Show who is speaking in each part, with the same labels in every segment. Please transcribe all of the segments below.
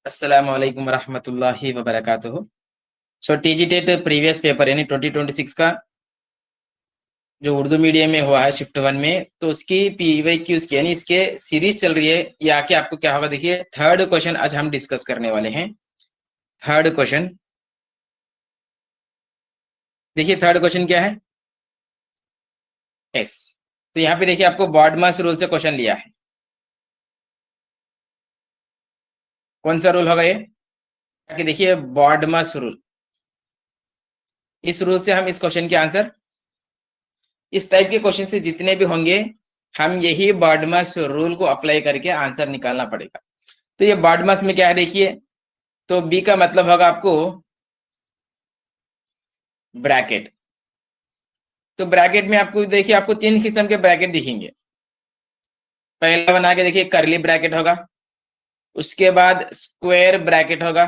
Speaker 1: अस्सलामु अलैकुम वरहमतुल्लाहि वबरकातुहू। सो टीजी टेट प्रीवियस पेपर यानी 2026 का जो उर्दू मीडियम में हुआ है शिफ्ट 1 में, तो उसकी पीवाईक्यूज की यानी इसके सीरीज चल रही है। ये आके आपको क्या होगा, देखिए थर्ड क्वेश्चन आज हम डिस्कस करने वाले हैं। थर्ड क्वेश्चन, देखिए थर्ड क्वेश्चन क्या है, एस। तो यहाँ पे देखिए आपको बॉडमास रूल से क्वेश्चन लिया है। कौन सा रूल होगा ये, कि देखिए बॉडमास रूल, इस रूल से हम इस क्वेश्चन के आंसर, इस टाइप के क्वेश्चन से जितने भी होंगे हम यही बॉडमास रूल को अप्लाई करके आंसर निकालना पड़ेगा। तो ये बॉडमास में क्या है देखिए, तो बी का मतलब होगा आपको ब्रैकेट। तो ब्रैकेट में आपको देखिए आपको तीन किस्म के ब्रैकेट दिखेंगे। पहला बना के देखिए करली ब्रैकेट होगा, उसके बाद स्क्वायर ब्रैकेट होगा,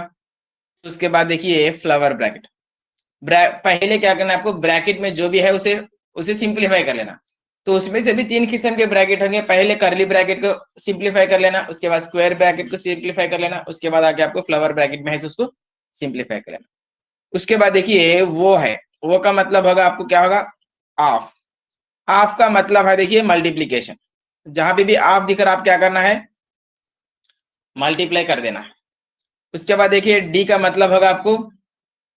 Speaker 1: उसके बाद देखिए फ्लावर ब्रैकेट। पहले क्या करना है आपको, ब्रैकेट में जो भी है उसे उसे सिंप्लीफाई कर लेना। तो उसमें से भी तीन किस्म के ब्रैकेट होंगे। पहले करली ब्रैकेट को सिंप्लीफाई कर लेना, उसके बाद स्क्वायर ब्रैकेट को सिंप्लीफाई कर लेना, उसके बाद आगे आपको फ्लावर ब्रैकेट में है उसको सिंप्लीफाई कर लेना। उसके बाद देखिए वो है, वो का मतलब होगा आपको क्या होगा, ऑफ। ऑफ का मतलब है देखिए मल्टीप्लीकेशन। जहां पे भी ऑफ दिख रहा आप क्या करना है, मल्टीप्लाई कर देना है। उसके बाद देखिए डी का मतलब होगा आपको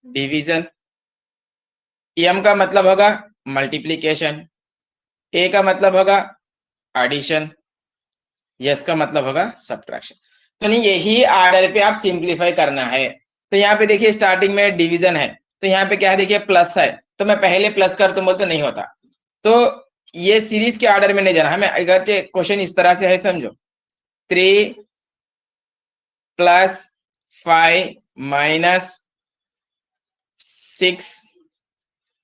Speaker 1: डिवीजन, एम का मतलब होगा मल्टीप्लीकेशन, ए का मतलब होगा एडिशन, यस का मतलब होगा सब्ट्रैक्शन। तो नहीं, यही आर्डर पे आप सिंप्लीफाई करना है। तो यहाँ पे देखिए स्टार्टिंग में डिवीजन है, तो यहाँ पे क्या है देखिए प्लस है, तो मैं पहले प्लस कर तो बोलते नहीं होता। तो ये सीरीज के आर्डर में नहीं जाना हमें। अगर क्वेश्चन इस तरह से है समझो, 3 + 5 - 6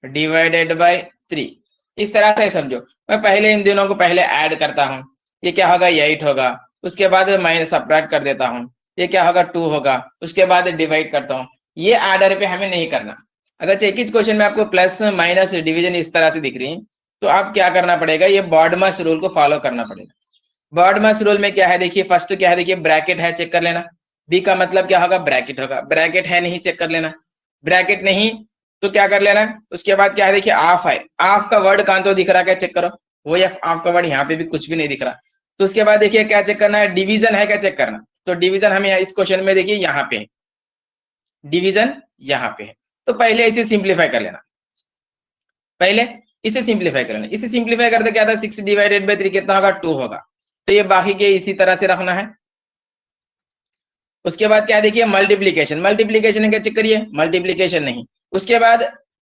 Speaker 1: ÷ 3, इस तरह से समझो। मैं पहले इन दोनों को पहले ऐड करता हूं, ये क्या होगा 8 होगा, उसके बाद माइनस सब्ट्रैक्ट कर देता हूं, ये क्या होगा 2 होगा, उसके बाद डिवाइड करता हूं। ये आर्डर पे हमें नहीं करना। अगर एक ही क्वेश्चन में आपको प्लस माइनस डिवीजन इस तरह से दिख रही है, तो आप क्या करना पड़ेगा, ये बॉडमास रूल को फॉलो करना पड़ेगा। बॉडमास रूल में क्या है देखिए, फर्स्ट क्या है देखिए ब्रैकेट है, चेक कर लेना। बी का मतलब क्या होगा, ब्रैकेट होगा। ब्रैकेट है नहीं, चेक कर लेना। ब्रैकेट नहीं तो क्या कर लेना। उसके बाद क्या है देखिए ऑफ है, ऑफ का वर्ड कहां तो दिख रहा, क्या चेक करो, वो या ऑफ का वर्ड यहाँ पे भी कुछ भी नहीं दिख रहा। तो उसके बाद देखिए क्या चेक करना है, डिवीजन है क्या चेक करना। तो डिवीजन हमें इस क्वेश्चन में देखिए यहाँ पे है, डिवीजन यहाँ पे है। तो पहले इसे सिंप्लीफाई कर लेना, पहले इसे सिंप्लीफाई कर लेना। इसे सिंप्लीफाई करते क्या था, 6 ÷ 3 कितना होगा, 2 होगा। तो ये बाकी के इसी तरह से रखना है। उसके बाद क्या देखिए मल्टीप्लीकेशन, मल्टीप्लीकेशन क्या चेक करिए, मल्टीप्लीकेशन नहीं। उसके बाद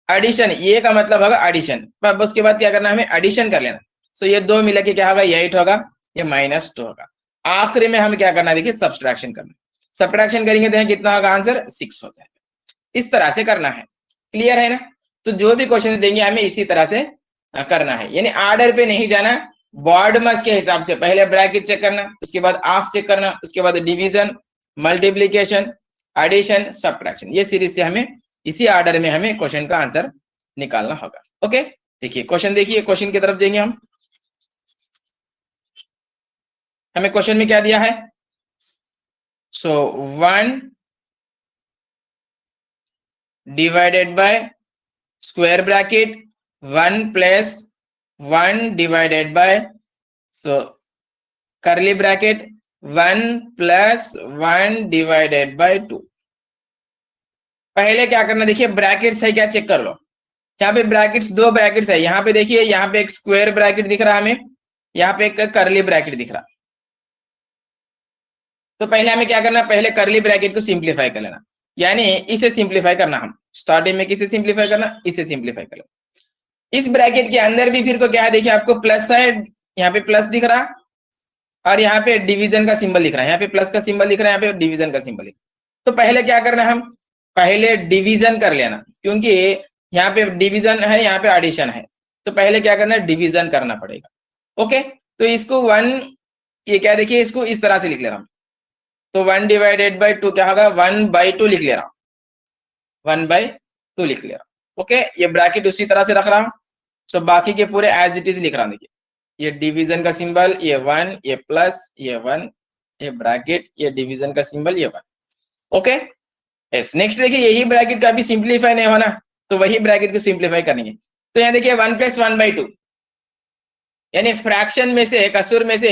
Speaker 1: एडिशन, ये का मतलब होगा एडिशन। उसके बाद क्या करना है, हमें एडिशन कर लेना। सो ये दो मिला के क्या होगा, 8 होगा, ये -2 होगा। आखिरी में हमें क्या करना है देखिए, सब्सट्रैक्शन करना। सब्सट्रैक्शन करेंगे तो कितना होगा, आंसर 6 हो जाएगा। इस तरह से करना है, क्लियर है ना। तो जो भी क्वेश्चन देंगे हमें इसी तरह से करना है, यानी आर्डर पे नहीं जाना। बॉडमास के हिसाब से पहले ब्रैकेट चेक करना, उसके बाद ऑफ चेक करना, उसके बाद डिवीजन, मल्टीप्लीकेशन, एडिशन, सब्ट्रैक्शन। ये सीरीज से हमें इसी आर्डर में हमें क्वेश्चन का आंसर निकालना होगा। ओके, देखिए क्वेश्चन, देखिए क्वेश्चन की तरफ जाएंगे हम। हमें क्वेश्चन में क्या दिया है, सो 1 ÷ स्क्वायर ब्रैकेट 1 + 1 ÷ सो करली ब्रैकेट 1 + 1 ÷ 2। पहले क्या करना देखिए, ब्रैकेट्स है क्या चेक कर लो। यहाँ पे ब्रैकेट्स, दो ब्रैकेट्स है। यहाँ पे देखिए, यहाँ पे एक स्क्वायर ब्रैकेट दिख रहा है हमें, यहाँ पे एक करली ब्रैकेट दिख रहा। तो पहले हमें क्या करना, पहले करली ब्रैकेट को सिंप्लीफाई कर लेना, यानी इसे सिंप्लीफाई करना। हम स्टार्टिंग में किसे सिंप्लीफाई करना, इसे सिंप्लीफाई कर लेना। इस ब्रैकेट के अंदर भी फिर को क्या है देखिए, आपको प्लस है, यहाँ पे प्लस दिख रहा, और यहाँ पे डिवीजन का सिंबल दिख रहा है। यहाँ पे प्लस का सिंबल दिख रहा है, यहाँ पे डिवीजन का सिंबल दिख रहा है। तो पहले क्या करना है, हम पहले डिवीजन कर लेना, क्योंकि यहाँ पे डिवीजन है, यहाँ पे एडिशन है। तो पहले क्या करना है, डिवीजन करना पड़ेगा। ओके, तो इसको 1, ये क्या देखिए, इसको इस तरह से लिख ले रहा हूं। तो 1 ÷ 2 क्या होगा, 1/2 लिख ले रहा हूं, 1/2 लिख ले रहा हूं। ओके, ये ब्रैकेट उसी तरह से रख रहा हूं। सो बाकी के पूरे एज इट इज लिख रहा हूं। देखिए ये डिवीजन का सिंबल, ये 1, ये प्लस, ये 1, ये ब्रैकेट, ये डिवीजन का सिंबल, ये 1। Okay yes. नेक्स्ट देखिए यही ब्रैकेट का भी सिंप्लीफाई नहीं होना, तो वही ब्रैकेट को सिंप्लीफाई करेंगे। तो यहाँ देखिए 1 + 1/2 यानी फ्रैक्शन में से, कसुर में से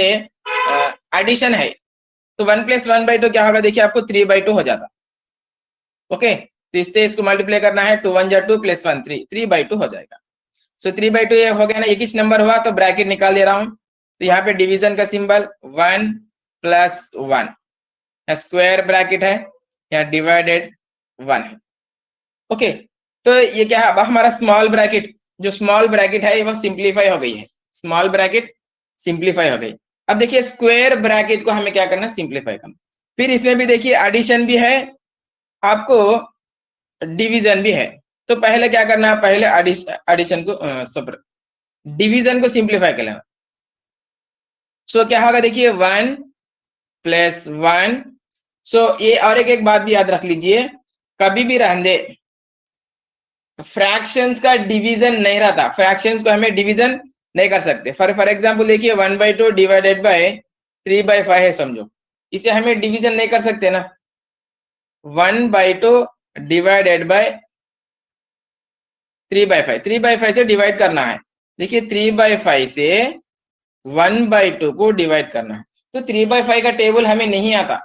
Speaker 1: एडिशन है, तो 1 + 1/2 क्या होगा देखिए आपको 3/2 हो जाता। ओके तो इससे इसको मल्टीप्लाई करना है, 2 × 1 = 2 + 1 3, 3/2 हो जाएगा। सो 3/2 ये हो गया ना, एक ही नंबर हुआ तो ब्रैकेट निकाल दे रहा हूं। तो यहाँ पे डिवीजन का सिंबल 1 + 1, स्क्वायर ब्रैकेट है, यहाँ डिवाइडेड 1 है। ओके तो ये क्या है, अब हमारा स्मॉल ब्रैकेट, जो स्मॉल ब्रैकेट है वो सिंप्लीफाई हो गई है, स्मॉल ब्रैकेट सिंप्लीफाई हो गई। अब देखिए स्क्वायर ब्रैकेट को हमें क्या करना, सिंप्लीफाई करना। फिर इसमें भी देखिए एडिशन भी है आपको, डिवीजन भी है। तो पहले क्या करना है, पहले एडिशन को डिवीजन को सिंप्लीफाई कर लेना। सो क्या होगा देखिए 1 + 1। सो ये और एक बात भी याद रख लीजिए, कभी भी रहने दे फ्रैक्शंस का डिवीजन नहीं रहता, फ्रैक्शंस को हमें डिवीजन नहीं कर सकते। फॉर एग्जांपल देखिए 1/2 डिवाइडेड बाय 3/5 है समझो, इसे हमें डिवीजन नहीं कर सकते ना। 1/2 डिवाइडेड बाय 3/5, 3/5 से डिवाइड करना है। देखिए 3/5 से 1/2 को डिवाइड करना है, तो 3/5 का टेबल हमें नहीं आता,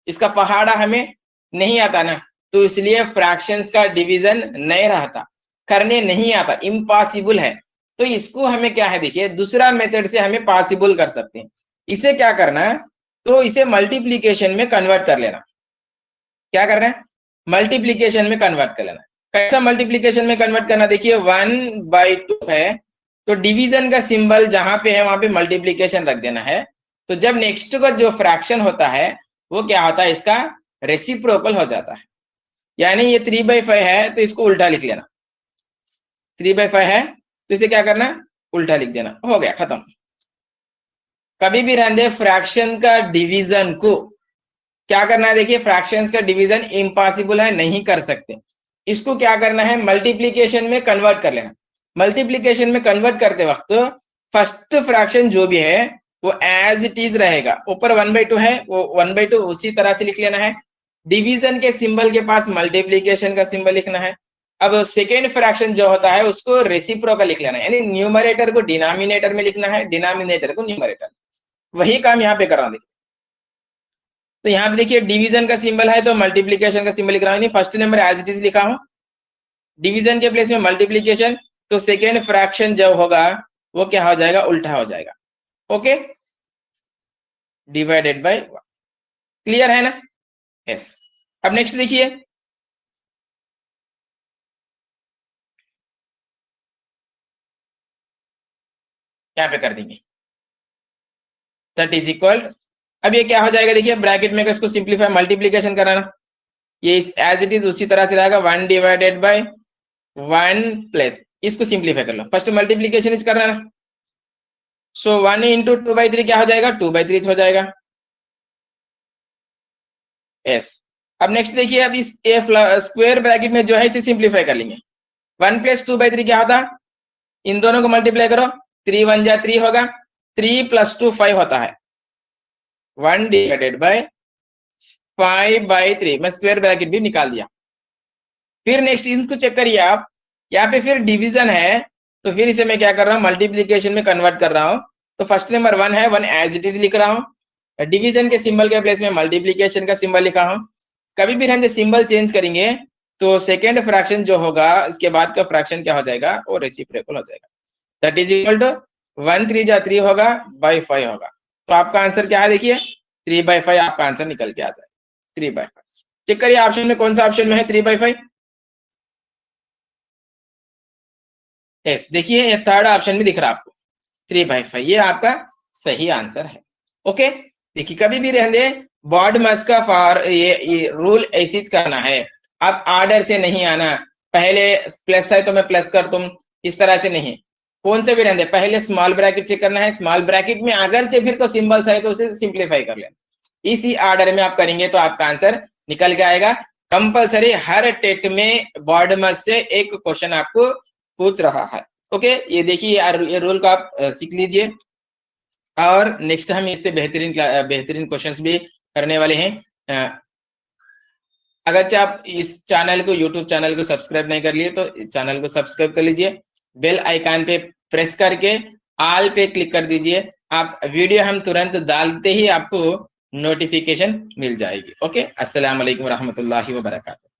Speaker 1: इसका पहाड़ा हमें नहीं आता ना, तो इसलिए फ्रैक्शंस का डिवीजन नहीं रहता, करने नहीं आता, इम्पॉसिबल है। तो इसको हमें क्या है देखिए, दूसरा मेथड से हमें पॉसिबल कर सकते हैं। इसे क्या करना है, तो इसे मल्टीप्लीकेशन में कन्वर्ट कर लेना। क्या करना है, मल्टीप्लीकेशन में कन्वर्ट कर लेना। कैसा मल्टीप्लीकेशन में कन्वर्ट करना, देखिए 1/2 है, तो डिवीजन का सिंबल जहां पे है वहां पे मल्टीप्लीकेशन रख देना है। तो जब नेक्स्ट का जो फ्रैक्शन होता है वो क्या होता है, इसका रेसिप्रोकल हो जाता है। यानी ये 3/5 है तो इसको उल्टा लिख लेना, 3/5 है तो इसे क्या करना, उल्टा लिख देना, हो गया खत्म। कभी भी रहने दे फ्रैक्शन का डिवीजन को क्या करना है, देखिए फ्रैक्शंस का डिवीजन इम्पॉसिबल है, नहीं कर सकते। इसको क्या करना है, मल्टीप्लीकेशन में कन्वर्ट कर लेना। मल्टीप्लीकेशन में कन्वर्ट करते वक्त फर्स्ट फ्रैक्शन जो भी है वो एज इट इज रहेगा, ऊपर 1/2 है वो 1/2 उसी तरह से लिख लेना है। डिवीजन के सिंबल के पास मल्टीप्लीकेशन का सिंबल लिखना है। अब सेकेंड फ्रैक्शन जो होता है उसको रेसिप्रोकल लिख लेना है, यानी न्यूमरेटर को डिनोमिनेटर में लिखना है, डिनोमिनेटर को न्यूमरेटर। वही काम यहाँ पे कर रहा हूँ। तो यहाँ पे देखिए डिवीजन का सिंबल है तो मल्टीप्लीकेशन का सिंबल लिख रहा हूँ, first number as it is लिखा हूँ, डिवीजन के प्लेस में मल्टीप्लीकेशन, तो सेकेंड फ्रैक्शन जब होगा वो क्या हो जाएगा, उल्टा हो जाएगा। ओके डिवाइडेड बाय, क्लियर है ना, यस। अब नेक्स्ट देखिए, यहाँ पे कर देंगे दैट इज इक्वल। अब ये क्या हो जाएगा देखिए, ब्रैकेट में इसको सिंप्लीफाई मल्टीप्लीकेशन कराना, ये एज इट इज उसी तरह से रहेगा, 1 डिवाइडेड बाय 1 प्लस, इसको सिंप्लीफाई कर लो, फर्स्ट मल्टीप्लीकेशन इस करना ना। सो 1 × 2/3 क्या हो जाएगा, 2/3 हो जाएगा, यस। अब नेक्स्ट देखिए, अब इस स्क्वायर ब्रैकेट में जो है इसे सिंप्लीफाई कर लेंगे। 1 + 2/3 क्या होता, इन दोनों को मल्टीप्लाई करो, 3 × 1 = 3 होगा, 3 + 2 5 होता है, 1 डिवाइडेड बाय 5/3, मैं स्क्वायर ब्रैकेट भी निकाल दिया। फिर नेक्स्ट इसको चेक करिए आप, यहाँ पे फिर डिवीजन है, तो फिर इसे मैं क्या कर रहा हूँ, मल्टीप्लीकेशन में कन्वर्ट कर रहा हूँ। तो फर्स्ट नंबर 1 है, 1 एज इट इज लिख रहा हूँ, डिवीजन के सिंबल के प्लेस में मल्टीप्लीकेशन का सिंबल लिखा हूँ। कभी भी हम सिंबल चेंज करेंगे तो सेकेंड फ्रैक्शन जो होगा इसके बाद का फ्रैक्शन क्या हो जाएगा, वो रेसिप्रोकल हो जाएगा, दैट इज इक्वल टू 1 × 3 = 3 होगा, बाय 5 होगा। तो आपका आंसर क्या है देखिए, 3/5 आपका आंसर निकल के आ जाएगा, 3/5। चेक करिए ऑप्शन में कौन सा ऑप्शन में है 3/5, यस। देखिए ये थर्ड ऑप्शन में दिख रहा है आपको 3/5, ये आपका सही आंसर है। ओके देखिए, कभी भी रहने बॉड मास का फॉर ये रूल ऐसी करना है, आप ऑर्डर से नहीं आना, पहले प्लस है तो मैं प्लस कर तुम, इस तरह से नहीं, कौन से भी रहने पहले स्मॉल ब्रैकेट चेक करना है, स्मॉल ब्रैकेट में अगर से फिर को सिंबल्स है तो उसे सिंप्लीफाई कर लेना। इसी ऑर्डर में आप करेंगे तो आपका आंसर निकल के आएगा। कंपलसरी हर टेट में बॉड मास से एक क्वेश्चन आपको पूछ रहा है। ओके ये देखिए ये रूल को आप सीख लीजिए, और नेक्स्ट हम इससे बेहतरीन क्वेश्चंस भी करने वाले हैं। अगर आप इस चैनल को, यूट्यूब चैनल को सब्सक्राइब नहीं कर लिए तो इस चैनल को सब्सक्राइब कर लीजिए, बेल आइकन पे प्रेस करके ऑल पे क्लिक कर दीजिए। आप वीडियो हम तुरंत डालते ही आपको नोटिफिकेशन मिल जाएगी। ओके, अस्सलाम वालेकुम रहमतुल्लाहि व बरकातहू।